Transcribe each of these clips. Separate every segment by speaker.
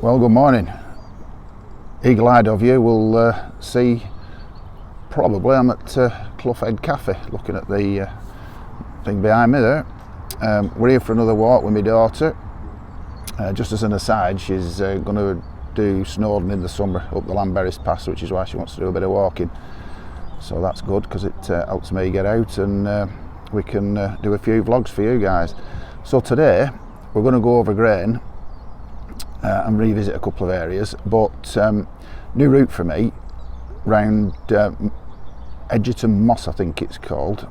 Speaker 1: Well, good morning. Eagle-eyed of you will see probably I'm at Clough Head Cafe, looking at the thing behind me there. We're here for another walk with my daughter. Just as an aside, she's going to do Snowdon in the summer up the Lamberries Pass, which is why she wants to do a bit of walking. So that's good because it helps me get out and we can do a few vlogs for you guys. So today we're going to go over Grane and revisit a couple of areas, but new route for me round Egerton Moss, I think it's called.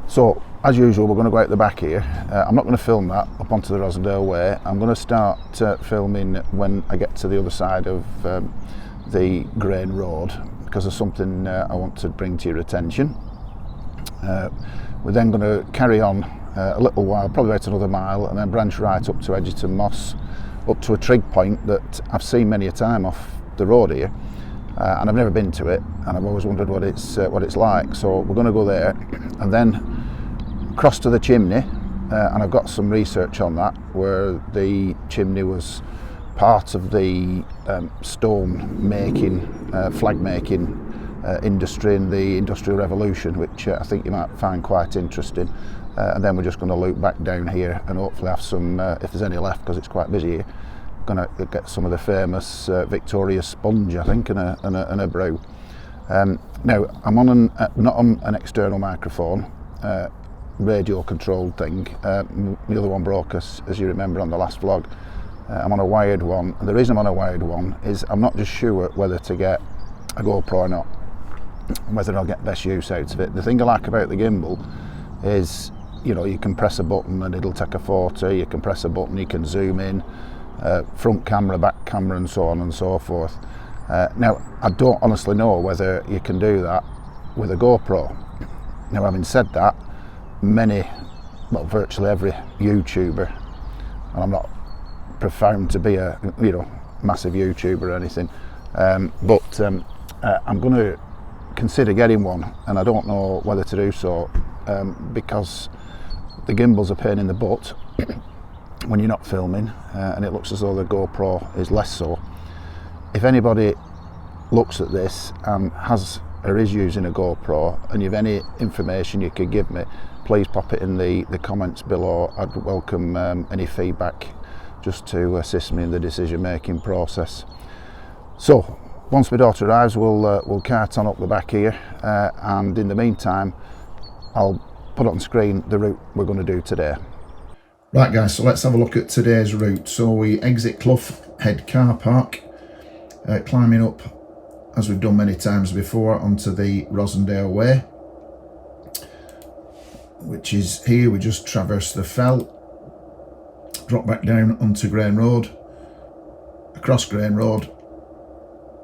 Speaker 1: So as usual, we're going to go out the back here. I'm not going to film that up onto the Rossendale Way. I'm going to start filming when I get to the other side of the Grane Road, because there's something I want to bring to your attention. We're then going to carry on a little while, probably about another mile, and then branch right up to Egerton Moss, up to a trig point that I've seen many a time off the road here, and I've never been to it, and I've always wondered what it's like. So we're going to go there and then cross to the Chimney, and I've got some research on that, where the Chimney was part of the stone making, flag making industry in the Industrial Revolution, which I think you might find quite interesting. And then we're just going to loop back down here and hopefully have some, if there's any left, because it's quite busy here, going to get some of the famous Victoria sponge, I think, and a brew. Now I'm on not on an external microphone, radio controlled thing. The other one broke, as you remember on the last vlog. I'm on a wired one, and the reason I'm on a wired one is I'm not just sure whether to get a GoPro or not, whether I'll get best use out of it. The thing I like about the gimbal is, you know, you can press a button and it'll take a photo, you can press a button, you can zoom in, front camera, back camera, and so on and so forth. Now I don't honestly know whether you can do that with a GoPro. Now, having said that, virtually every YouTuber, and I'm not profound to be a massive YouTuber or anything, but I'm going to consider getting one, and I don't know whether to do so because the gimbal's a pain in the butt when you're not filming, and it looks as though the GoPro is less so. If anybody looks at this and has or is using a GoPro, and you've any information you could give me, please pop it in the comments below. I'd welcome any feedback, just to assist me in the decision making process. So once my daughter arrives, we'll cart on up the back here, and in the meantime I'll put on screen the route we're going to do today. Right guys, so let's have a look at today's route. So we exit Clough Head car park, climbing up, as we've done many times before, onto the Rossendale Way, which is here. We just traverse the fell, drop back down onto Grane Road, across Grane Road,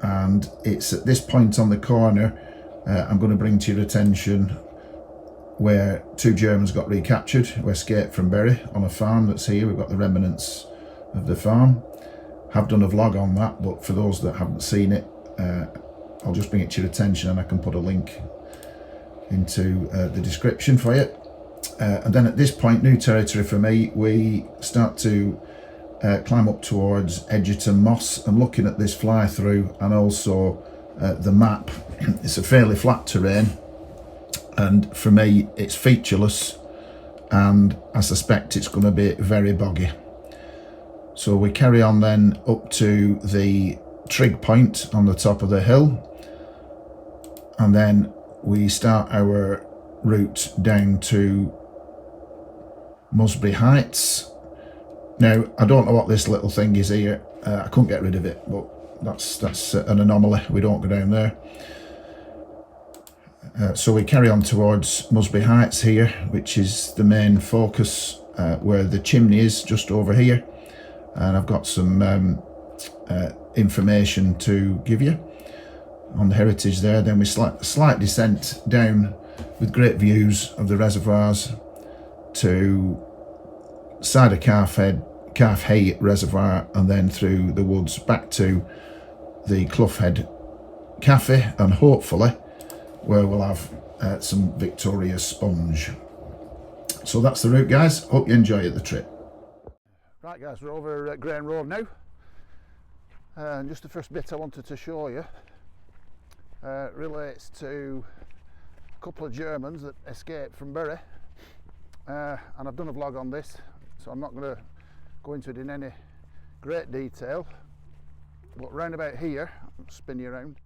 Speaker 1: and it's at this point on the corner I'm going to bring to your attention where two Germans got recaptured who escaped from Bury on a farm that's here. We've got the remnants of the farm. Have done a vlog on that, but for those that haven't seen it, I'll just bring it to your attention, and I can put a link into the description for you. And then at this point, new territory for me, we start to climb up towards Egerton Moss. I'm looking at this fly through and also the map. It's a fairly flat terrain, and for me it's featureless, and I suspect it's going to be very boggy. So we carry on then up to the trig point on the top of the hill, and then we start our route down to Musbury Heights. Now I don't know what this little thing is here. I couldn't get rid of it, but that's an anomaly. We don't go down there. So we carry on towards Musbury Heights here, which is the main focus, where the Chimney is, just over here, and I've got some information to give you on the heritage there. Then we slight descent down with great views of the reservoirs to side of Calf Hay Reservoir, and then through the woods back to the Clough Head Cafe, and hopefully where we'll have some Victoria sponge. So that's the route guys, hope you enjoy the trip. Right guys, we're over at Grane Road now, and just the first bit I wanted to show you relates to a couple of Germans that escaped from Bury, and I've done a vlog on this, so I'm not going to go into it in any great detail, but round about here, I'll spin you around.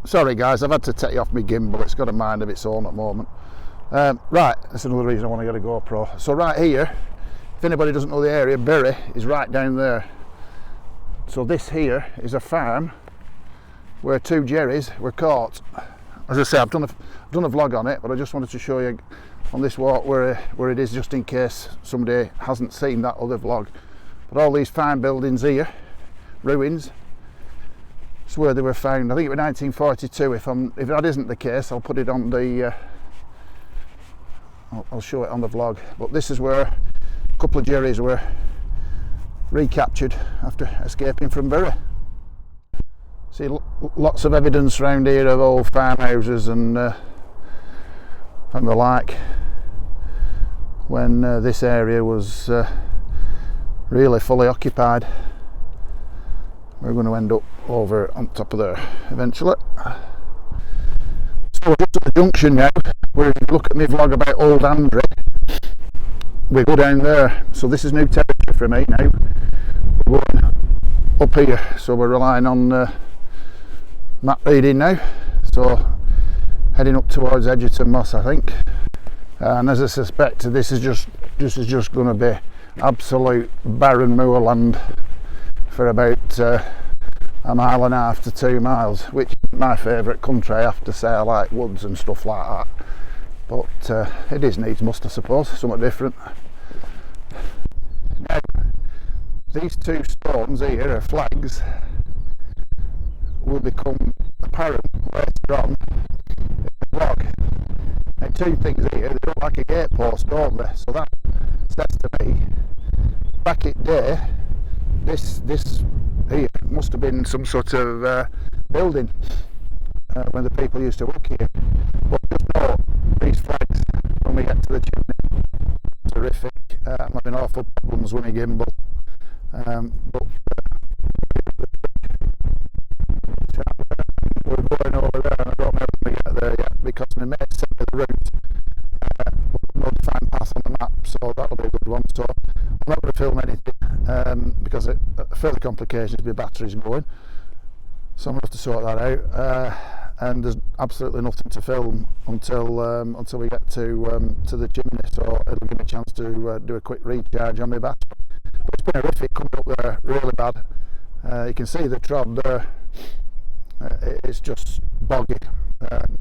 Speaker 1: Sorry guys, I've had to take off my gimbal, it's got a mind of its own at the moment. Right, that's another reason I want to get a GoPro. So right here, if anybody doesn't know the area, Bury is right down there. So this here is a farm where two Jerrys were caught. As I say, I've done a vlog on it, but I just wanted to show you on this walk where it is, just in case somebody hasn't seen that other vlog. But all these fine buildings here, ruins, it's where they were found. I think it was 1942. If that isn't the case, I'll put it on the I'll show it on the vlog. But this is where a couple of Jerrys were recaptured after escaping from Bury. See lots of evidence around here of old farmhouses and the like, when this area was really fully occupied. We're going to end up over on top of there eventually. So we're just at the junction now, where if you look at my vlog about Old Andrew, we go down there. So this is new territory for me now. We're going up here, so we're relying on map reading now. So heading up towards Egerton Moss, I think. And as I suspect, this is just going to be absolute barren moorland for about a mile and a half to 2 miles, which is my favourite country. I have to say, I like woods and stuff like that. But it is needs must, I suppose, somewhat different. Now, these two stones here are flags, will become apparent later on in the vlog. Now, two things here, they look like a gatepost, don't they? So that says to me, back in day, this here must have been some sort of building when the people used to work here. But just know, these flags, when we get to the chimney, terrific. I'm having awful problems with my gimbal. We're going over there, and I don't know when we get there yet because my mate sent me the route. No defined path on the map, so that'll be a good one. So I'm not going to film anything because further complications, my battery's going. So I'm going to have to sort that out. And there's absolutely nothing to film until we get to the chimney, so it'll give me a chance to do a quick recharge on my battery. But it's been horrific coming up there, really bad. You can see the trod there. It's just boggy.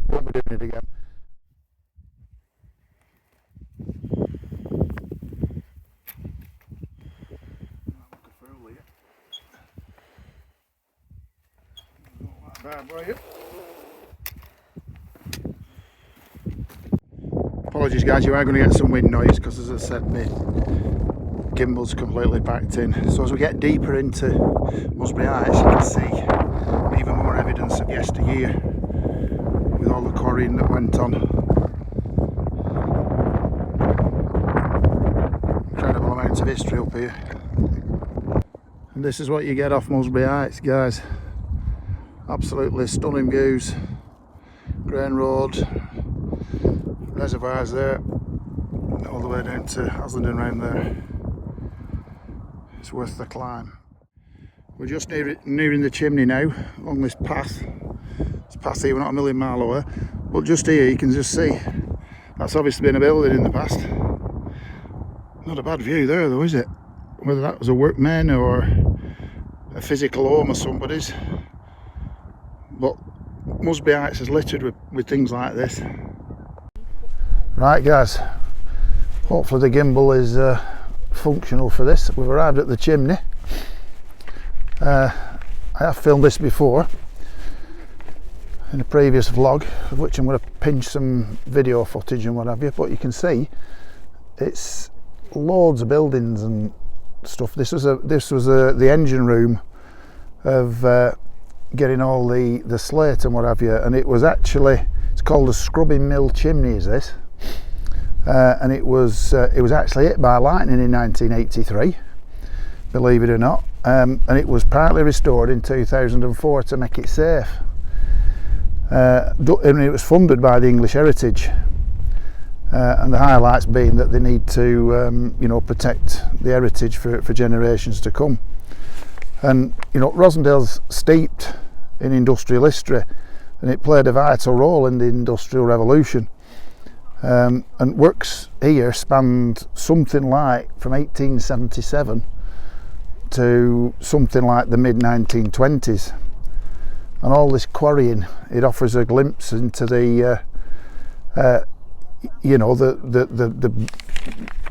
Speaker 1: Won't be doing it again. Bad, were you? Apologies guys, you are going to get some wind noise because, as I said, my gimbal's completely packed in. So as we get deeper into Musbury Heights, you can see even more evidence of yesteryear with all the quarrying that went on. Incredible amounts of history up here. And this is what you get off Musbury Heights, guys. Absolutely stunning views. Grane Road, reservoirs there, all the way down to Haslingden round there. It's worth the climb. We're just nearing the chimney now, along this path. This path here, we're not a million mile away, but just here you can just see that's obviously been a building in the past. Not a bad view there though, is it? Whether that was a workman or a physical home of somebody's. But Musbury Heights is littered with things like this. Right guys, hopefully the gimbal is functional for this. We've arrived at the chimney. I have filmed this before in a previous vlog, of which I'm going to pinch some video footage and what have you, but you can see it's loads of buildings and stuff. This was the engine room of getting all the slate and what have you, and it was actually, it's called a scrubbing mill chimney, is this. and it was actually hit by lightning in 1983, believe it or not, and it was partly restored in 2004 to make it safe. And it was funded by the English Heritage, and the highlights being that they need to protect the heritage for generations to come. And Rossendale's steeped in industrial history, and it played a vital role in the Industrial Revolution. And works here spanned something like from 1877 to something like the mid-1920s. And all this quarrying, it offers a glimpse into the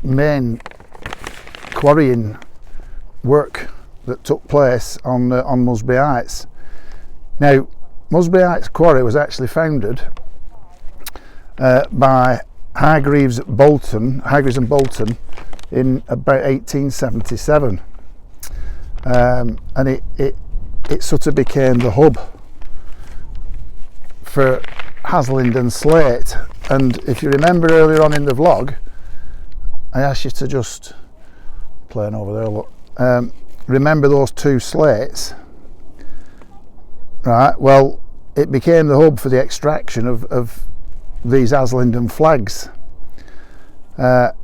Speaker 1: main quarrying work that took place on Musbury Heights. Now, Musbury Heights Quarry was actually founded by Hargreaves and Bolton in about 1877, and it sort of became the hub for Haslingden slate. And if you remember earlier on in the vlog, I asked you to just playing over there, look, remember those two slates, right? Well, it became the hub for the extraction of these Haslingden flags, and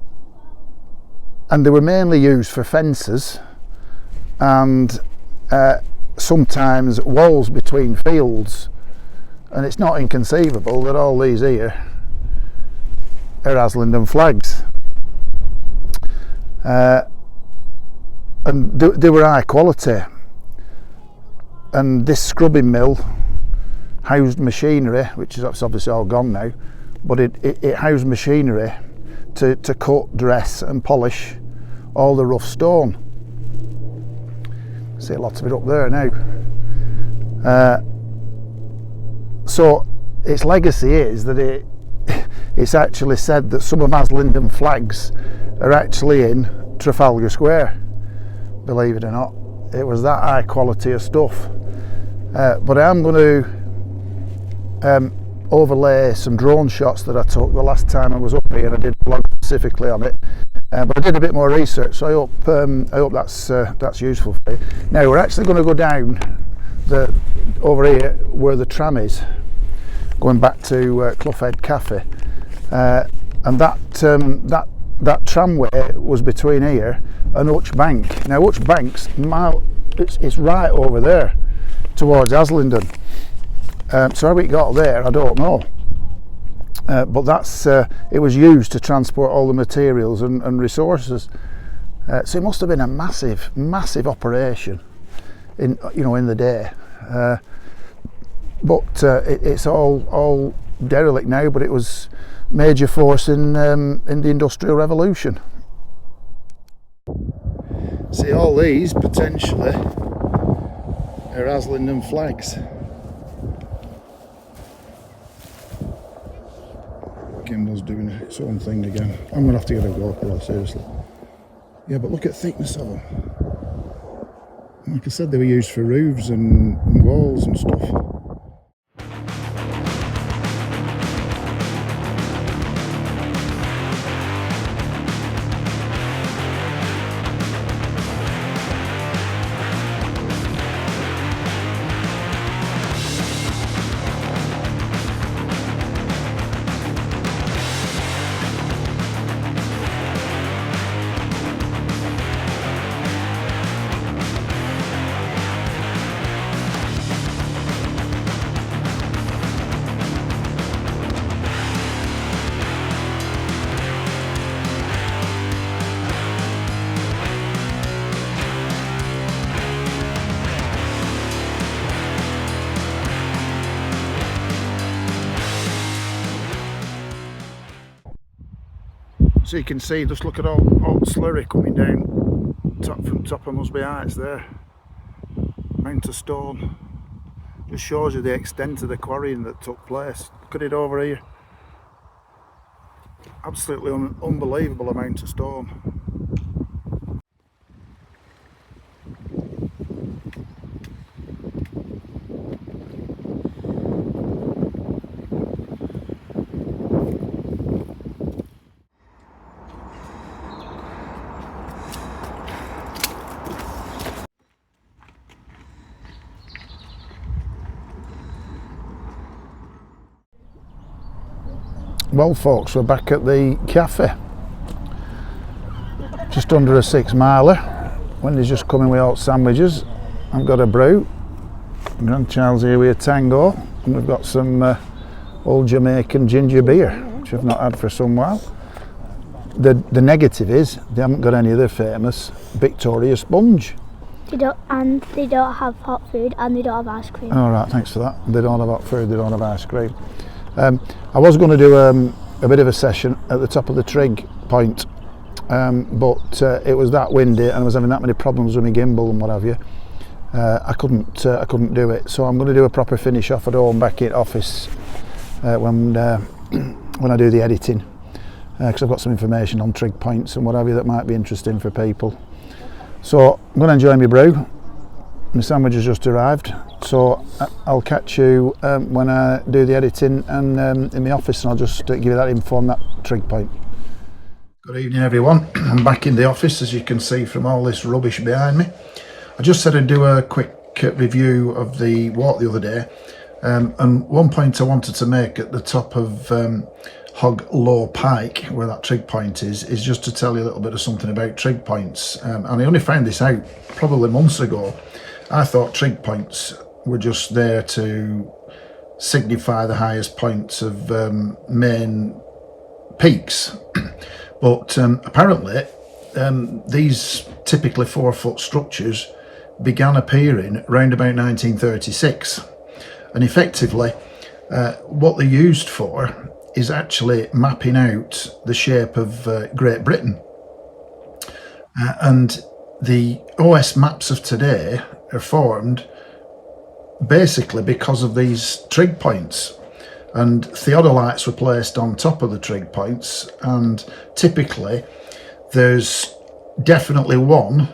Speaker 1: they were mainly used for fences and sometimes walls between fields. And it's not inconceivable that all these here are Haslingden flags, and they were high quality. And this scrubbing mill housed machinery, which is obviously all gone now, but it housed machinery to cut, dress and polish all the rough stone. See lots of it up there now. So its legacy is that it's actually said that some of Haslingden flags are actually in Trafalgar Square, believe it or not. It was that high quality of stuff. But I am going to overlay some drone shots that I took the last time I was up here, and I did a vlog specifically on it. But I did a bit more research, so I hope that's useful for you. Now we're actually going to go down over here where the tram is, going back to Clough Head Cafe, and that tramway was between here and Hutch Bank. Now Hutch Bank's it's right over there towards Haslingden. So how it got there, I don't know. But that's it was used to transport all the materials and resources. So it must have been a massive operation in the day. But it's all derelict now. But it was major force in the Industrial Revolution. See, all these potentially are Haslingden flags. Gimbal's doing its own thing again. I'm going to have to get a GoPro, seriously. Yeah, but look at the thickness of them. Like I said, they were used for roofs and walls and stuff. So you can see, just look at all slurry coming down from top of Musbury Heights there. Mount of stone. Just shows you the extent of the quarrying that took place. Look at it over here. Absolutely unbelievable amount of stone. Well folks, we're back at the cafe. Just under a 6 miler. Wendy's just coming with hot sandwiches. I've got a brew. Grandchild's here with a tango. And we've got some old Jamaican ginger beer, which I've not had for some while. The negative is they haven't got any of the famous Victoria sponge.
Speaker 2: They don't have hot food and they don't have ice cream.
Speaker 1: All right, thanks for that. They don't have hot food, they don't have ice cream. I was going to do a bit of a session at the top of the trig point, but it was that windy and I was having that many problems with my gimbal and what have you. I couldn't do it, so I'm going to do a proper finish off at home back in office when I do the editing, because I've got some information on trig points and what have you that might be interesting for people. So I'm going to enjoy my brew. My sandwich has just arrived, so I'll catch you when I do the editing and in my office, and I'll just give you that info on that trig point. Good evening everyone. I'm back in the office, as you can see from all this rubbish behind me. I just said I'd do a quick review of the walk the other day, and one point I wanted to make at the top of Hog Low Pike, where that trig point is just to tell you a little bit of something about trig points. And I only found this out probably months ago. I thought trig points were just there to signify the highest points of main peaks, but apparently these typically 4-foot structures began appearing around about 1936, and effectively what they're used for is actually mapping out the shape of Great Britain, and the OS maps of today are formed basically because of these trig points, and theodolites were placed on top of the trig points, and typically there's definitely one,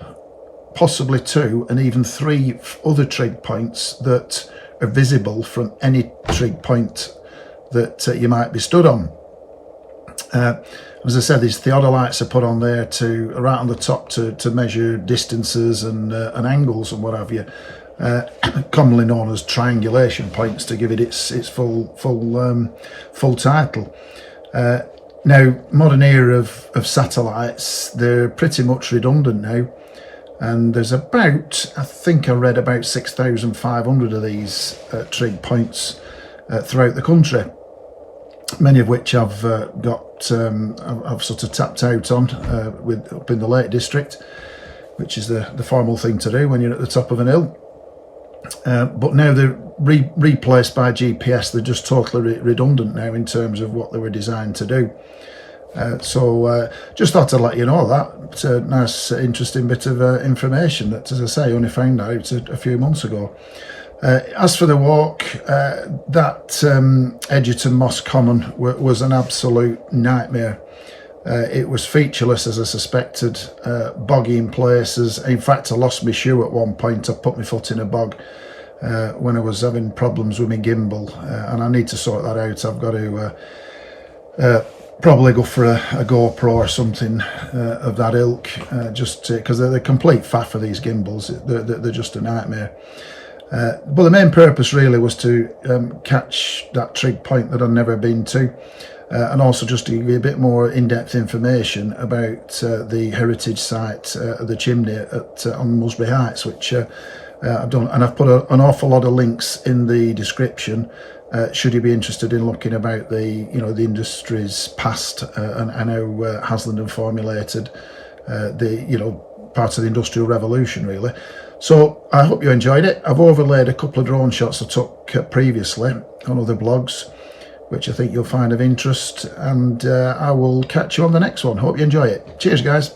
Speaker 1: possibly two, and even three other trig points that are visible from any trig point that you might be stood on. As I said, these theodolites are put on there to right on the top to measure distances and angles and what have you, commonly known as triangulation points, to give it its full title. Now, modern era of satellites, they're pretty much redundant now, and there's about, I think I read, about 6,500 of these trig points throughout the country, many of which I've I've sort of tapped out on up in the Lake District, which is the formal thing to do when you're at the top of an hill. But now they're replaced by GPS. They're just totally redundant now in terms of what they were designed to do. So just thought I'd let you know that. It's a nice, interesting bit of information that, as I say, I only found out a few months ago. As for the walk, that Egerton Moss Common was an absolute nightmare. It was featureless, as I suspected, boggy in places. In fact, I lost my shoe at one point. I put my foot in a bog when I was having problems with my gimbal, and I need to sort that out. I've got to probably go for a GoPro or something of that ilk, just because they're the complete faff of these gimbals. They're just a nightmare. But the main purpose really was to catch that trig point that I'd never been to, and also just to give you a bit more in-depth information about the heritage site of the Chimney on Musbury Heights, which I've done, and I've put an awful lot of links in the description. Should you be interested in looking about the industry's past and how Haslingden formulated part of the Industrial Revolution, really. So I hope you enjoyed it. I've overlaid a couple of drone shots I took previously on other blogs, which I think you'll find of interest, and I will catch you on the next one. Hope you enjoy it. Cheers, guys.